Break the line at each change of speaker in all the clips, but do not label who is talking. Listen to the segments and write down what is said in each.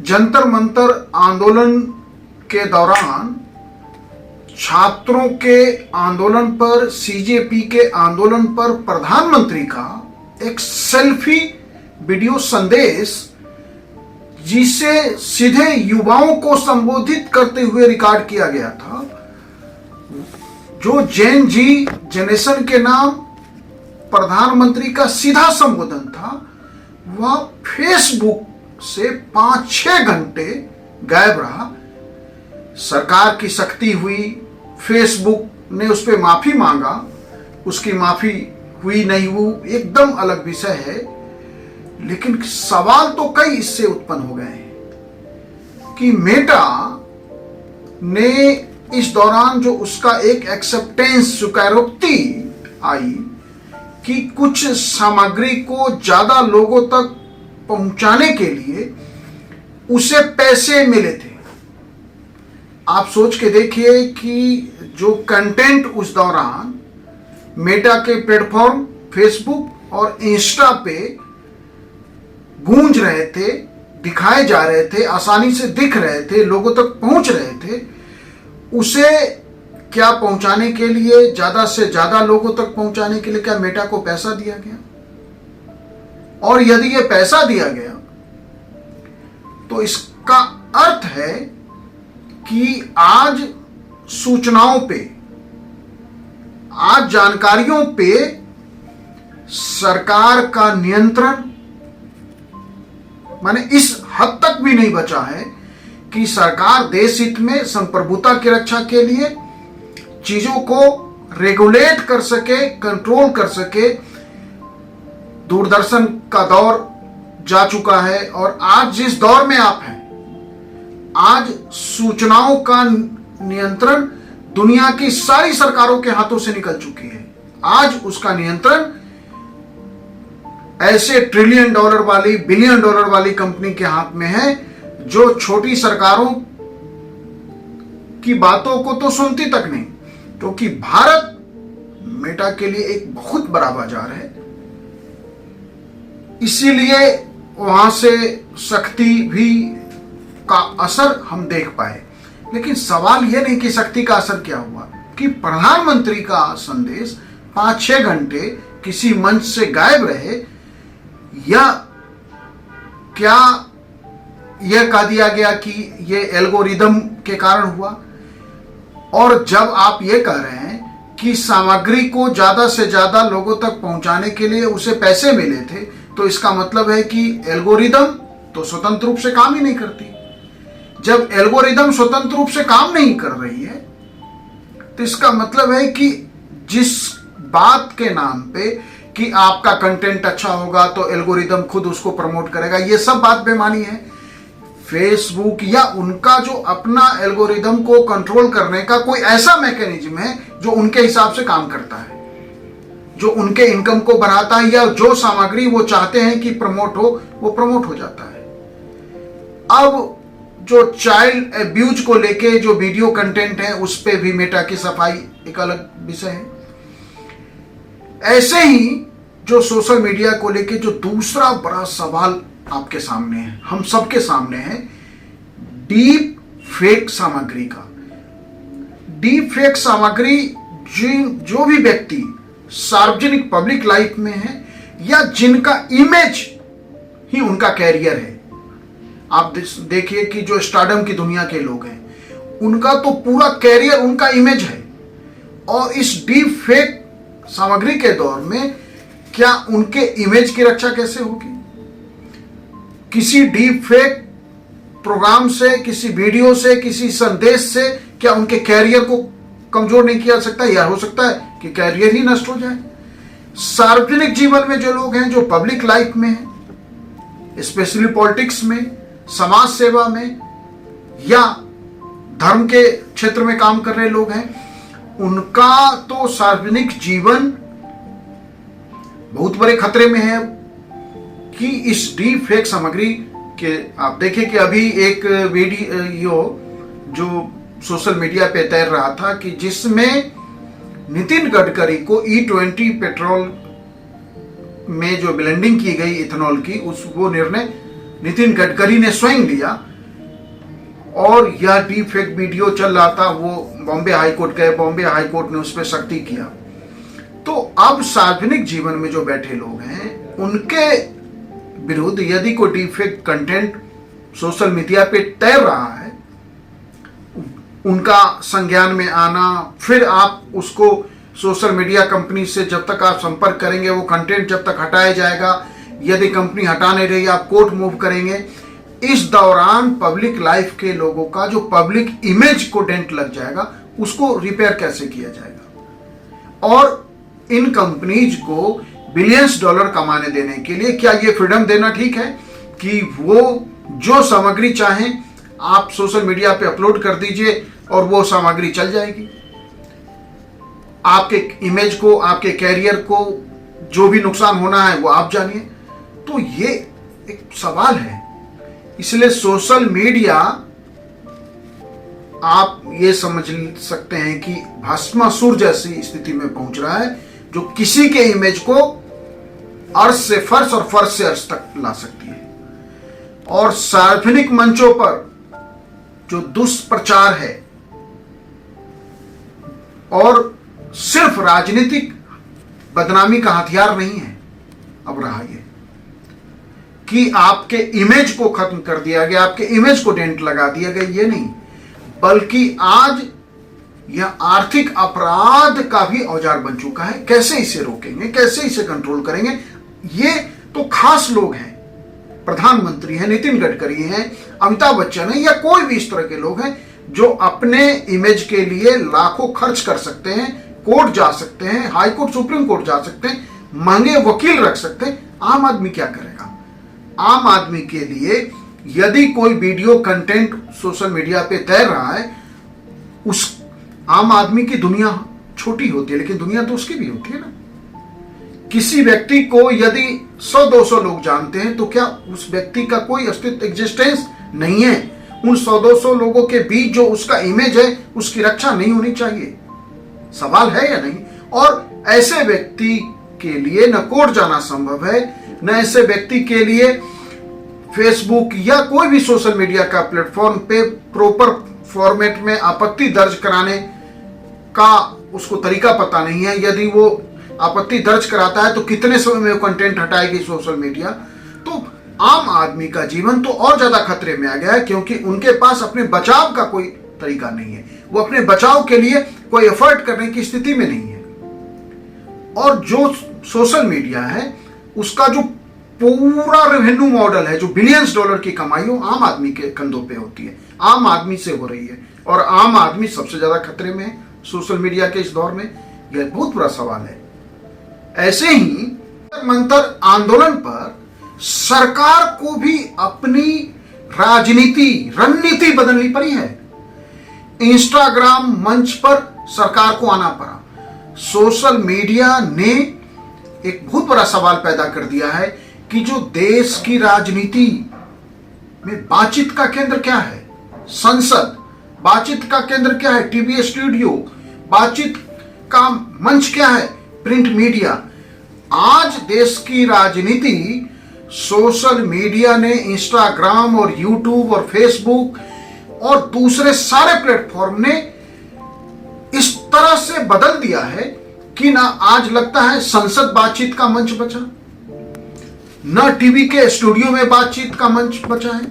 जंतर मंतर आंदोलन के दौरान छात्रों के आंदोलन पर, सीजेपी के आंदोलन पर प्रधानमंत्री का एक सेल्फी वीडियो संदेश, जिसे सीधे युवाओं को संबोधित करते हुए रिकॉर्ड किया गया था, जो जेन जी जनरेशन के नाम प्रधानमंत्री का सीधा संबोधन था, वह फेसबुक से 5-6 घंटे गायब रहा। सरकार की सख्ती हुई, फेसबुक ने उस पर माफी मांगा, उसकी माफी हुई नहीं हुई एकदम अलग विषय है, लेकिन सवाल तो कई इससे उत्पन्न हो गए हैं कि मेटा ने इस दौरान जो उसका एक एक्सेप्टेंस, स्वीकारोक्ति आई कि कुछ सामग्री को ज्यादा लोगों तक पहुंचाने के लिए उसे पैसे मिले थे। आप सोच के देखिए कि जो कंटेंट उस दौरान मेटा के प्लेटफॉर्म फेसबुक और इंस्टा पे गूंज रहे थे, दिखाए जा रहे थे, आसानी से दिख रहे थे, लोगों तक पहुंच रहे थे, उसे क्या पहुंचाने के लिए, ज्यादा से ज्यादा लोगों तक पहुंचाने के लिए क्या मेटा को पैसा दिया गया? और यदि यह पैसा दिया गया तो इसका अर्थ है कि आज सूचनाओं पे, आज जानकारियों पे सरकार का नियंत्रण माने इस हद तक भी नहीं बचा है कि सरकार देश हित में संप्रभुता की रक्षा के लिए चीजों को रेगुलेट कर सके, कंट्रोल कर सके। दूरदर्शन का दौर जा चुका है और आज जिस दौर में आप हैं, आज सूचनाओं का नियंत्रण दुनिया की सारी सरकारों के हाथों से निकल चुकी है। आज उसका नियंत्रण ऐसे ट्रिलियन डॉलर वाली, बिलियन डॉलर वाली कंपनी के हाथ में है, जो छोटी सरकारों की बातों को तो सुनती तक नहीं, क्योंकि भारत मेटा के लिए एक बहुत बड़ा बाजार है। इसीलिए वहां से सख्ती भी का असर हम देख पाए। लेकिन सवाल यह नहीं कि सख्ती का असर क्या हुआ, कि प्रधानमंत्री का संदेश 5-6 घंटे किसी मंच से गायब रहे, या क्या यह कह दिया गया कि यह एल्गोरिदम के कारण हुआ? और जब आप यह कह रहे हैं कि सामग्री को ज्यादा से ज्यादा लोगों तक पहुंचाने के लिए उसे पैसे मिले थे, तो इसका मतलब है कि एल्गोरिदम तो स्वतंत्र रूप से काम ही नहीं करती। जब एल्गोरिदम स्वतंत्र रूप से काम नहीं कर रही है, तो इसका मतलब है कि जिस बात के नाम पे कि आपका कंटेंट अच्छा होगा तो एल्गोरिदम खुद उसको प्रमोट करेगा, ये सब बात बेमानी है। फेसबुक या उनका जो अपना एल्गोरिदम को कंट्रोल करने का कोई ऐसा मैकेनिज्म है जो उनके हिसाब से काम करता है, जो उनके इनकम को बढ़ाता है, या जो सामग्री वो चाहते हैं कि प्रमोट हो, वो प्रमोट हो जाता है। अब जो चाइल्ड अब्यूज को लेके जो वीडियो कंटेंट है, उस पे भी मेटा की सफाई एक अलग विषय है। ऐसे ही जो सोशल मीडिया को लेके जो दूसरा बड़ा सवाल आपके सामने है, हम सबके सामने है, डीप फेक सामग्री का। डीप फेक सामग्री जो भी व्यक्ति सार्वजनिक पब्लिक लाइफ में है, या जिनका इमेज ही उनका कैरियर है। आप देखिए कि जो स्टारडम की दुनिया के लोग हैं, उनका तो पूरा कैरियर उनका इमेज है, और इस डीप फेक सामग्री के दौर में क्या उनके इमेज की रक्षा कैसे होगी? किसी डीप फेक प्रोग्राम से, किसी वीडियो से, किसी संदेश से क्या उनके कैरियर को कमजोर नहीं किया जा सकता? या हो सकता है कि कैरियर ही नष्ट हो जाए। सार्वजनिक जीवन में जो लोग हैं, जो पब्लिक लाइफ में हैं, स्पेशली पॉलिटिक्स में, समाज सेवा में, या धर्म के क्षेत्र में काम कर रहे लोग हैं, उनका तो सार्वजनिक जीवन बहुत बड़े खतरे में है कि इस डीप फेक सामग्री के। आप देखिए कि अभी एक वीडियो जो सोशल मीडिया पे तैर रहा था कि जिसमें नितिन गडकरी को E20 पेट्रोल में जो ब्लेंडिंग की गई इथेनॉल की, वो निर्णय नितिन गडकरी ने स्वयं लिया और यह डीप फेक वीडियो चल रहा था, वो बॉम्बे हाईकोर्ट गए, बॉम्बे हाईकोर्ट ने उस पर सख्ती किया। तो अब सार्वजनिक जीवन में जो बैठे लोग हैं उनके विरुद्ध यदि कोई deep fake content social media पे तैर रहा है, उनका संज्ञान में आना, फिर आप उसको सोशल मीडिया कंपनी से जब तक आप संपर्क करेंगे वो कंटेंट जब तक हटाया जाएगा, यदि कंपनी हटा नहीं रही आप कोर्ट मूव करेंगे। इस दौरान पब्लिक लाइफ के लोगों का जो पब्लिक इमेज को डेंट लग जाएगा, उसको रिपेयर कैसे किया जाएगा? और इन कंपनीज को बिलियंस डॉलर कमाने देने के लिए क्या ये फ्रीडम देना ठीक है कि वो जो सामग्री चाहें आप सोशल मीडिया पे अपलोड कर दीजिए और वो सामग्री चल जाएगी? आपके इमेज को, आपके कैरियर को जो भी नुकसान होना है वो आप जानिए। तो ये एक सवाल है। इसलिए सोशल मीडिया, आप ये समझ सकते हैं कि भस्मासुर जैसी स्थिति में पहुंच रहा है, जो किसी के इमेज को अर्श से फर्श और फर्श से अर्श तक ला सकती है। और सार्वजनिक मंचों पर जो दुष्प्रचार है और सिर्फ राजनीतिक बदनामी का हथियार नहीं है अब रहा ये कि आपके इमेज को खत्म कर दिया गया, आपके इमेज को डेंट लगा दिया गया, ये नहीं, बल्कि आज यह आर्थिक अपराध का भी औजार बन चुका है। कैसे इसे रोकेंगे, कैसे इसे कंट्रोल करेंगे? ये तो खास लोग हैं, प्रधानमंत्री हैं, नितिन गडकरी हैं, अमिताभ बच्चन हैं, या कोई भी इस तरह के लोग हैं जो अपने इमेज के लिए लाखों खर्च कर सकते हैं, कोर्ट जा सकते हैं, हाई कोर्ट, सुप्रीम कोर्ट जा सकते हैं, महंगे वकील रख सकते हैं। आम आदमी क्या करेगा? आम आदमी के लिए यदि कोई वीडियो कंटेंट सोशल मीडिया पे तैर रहा है, उस आम आदमी की दुनिया छोटी होती है, लेकिन दुनिया तो उसकी भी होती है ना। किसी व्यक्ति को यदि 100-200 लोग जानते हैं तो क्या उस व्यक्ति का कोई अस्तित्व, एग्जिस्टेंस नहीं है? उन 100-200 लोगों के बीच जो उसका इमेज है उसकी रक्षा नहीं होनी चाहिए? सवाल है या नहीं? और ऐसे व्यक्ति के लिए न कोर्ट जाना संभव है, न ऐसे व्यक्ति के लिए फेसबुक या कोई भी सोशल मीडिया का प्लेटफॉर्म पे प्रॉपर फॉर्मेट में आपत्ति दर्ज कराने का उसको तरीका पता नहीं है। यदि वो आपत्ति दर्ज कराता है तो कितने समय में वो कंटेंट हटाएगी सोशल मीडिया? तो आम आदमी का जीवन तो और ज्यादा खतरे में आ गया है, क्योंकि उनके पास अपने बचाव का कोई तरीका नहीं है। वो अपने बचाव के लिए कोई एफर्ट करने की स्थिति में नहीं है। और जो सोशल मीडिया है उसका जो पूरा रेवेन्यू मॉडल है, जो बिलियंस डॉलर की कमाई वो आम आदमी के कंधों पे होती है, आम आदमी से हो रही है। और आम आदमी सबसे ज्यादा खतरे में है सोशल मीडिया के इस दौर में। यह बहुत बड़ा सवाल है। ऐसे ही मंतर आंदोलन पर सरकार को भी अपनी राजनीति, रणनीति बदलनी पड़ी है। इंस्टाग्राम मंच पर सरकार को आना पड़ा। सोशल मीडिया ने एक बहुत बड़ा सवाल पैदा कर दिया है कि जो देश की राजनीति में बातचीत का केंद्र क्या है? संसद। बातचीत का केंद्र क्या है? TV studio. बातचीत का मंच क्या है? Print media. आज देश की राजनीति सोशल मीडिया ने, इंस्टाग्राम और यूट्यूब और फेसबुक और दूसरे सारे प्लेटफॉर्म ने इस तरह से बदल दिया है कि ना आज लगता है संसद बातचीत का मंच बचा, न टीवी के स्टूडियो में बातचीत का मंच बचा है।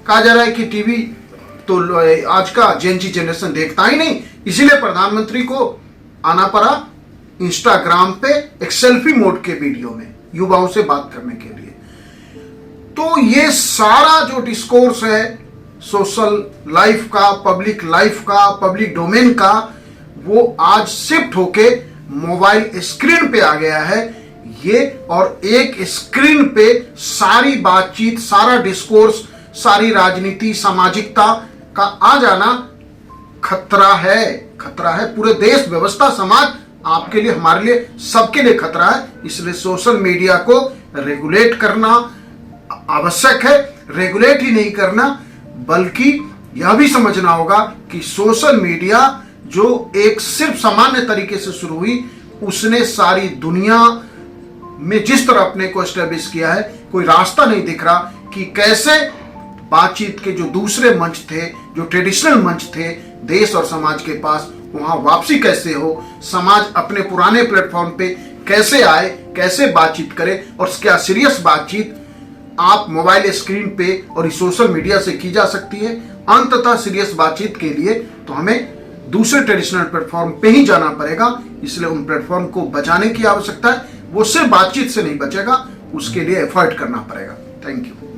कहा जा रहा है कि टीवी तो आज का जेनजी जनरेशन देखता ही नहीं, इसीलिए प्रधानमंत्री को आना पड़ा इंस्टाग्राम पे एक सेल्फी मोड के वीडियो में युवाओं से बात करने के लिए। तो ये सारा जो डिस्कोर्स है सोशल लाइफ का, पब्लिक लाइफ का, पब्लिक डोमेन का, वो आज शिफ्ट होके मोबाइल स्क्रीन पे आ गया है। ये और एक स्क्रीन पे सारी बातचीत, सारा डिस्कोर्स, सारी राजनीति, सामाजिकता का आ जाना खतरा है। खतरा है पूरे देश, व्यवस्था, समाज, आपके लिए, हमारे लिए, सबके लिए खतरा है। इसलिए सोशल मीडिया को रेगुलेट करना आवश्यक है। रेगुलेट ही नहीं करना बल्कि यह भी समझना होगा कि सोशल मीडिया जो एक सिर्फ सामान्य तरीके से शुरू हुई, उसने सारी दुनिया में जिस तरह अपने को एस्टेब्लिश किया है, कोई रास्ता नहीं दिख रहा कि कैसे बातचीत के जो दूसरे मंच थे, जो ट्रेडिशनल मंच थे देश और समाज के पास, वहां वापसी कैसे हो, समाज अपने पुराने प्लेटफॉर्म पे कैसे आए, कैसे बातचीत करे, और क्या सीरियस बातचीत आप मोबाइल स्क्रीन पे और सोशल मीडिया से की जा सकती है। अंततः सीरियस बातचीत के लिए तो हमें दूसरे ट्रेडिशनल प्लेटफॉर्म पे ही जाना पड़ेगा, इसलिए उन प्लेटफॉर्म को बचाने की आवश्यकता है। वो सिर्फ बातचीत से नहीं बचेगा, उसके लिए एफर्ट करना पड़ेगा। Thank you.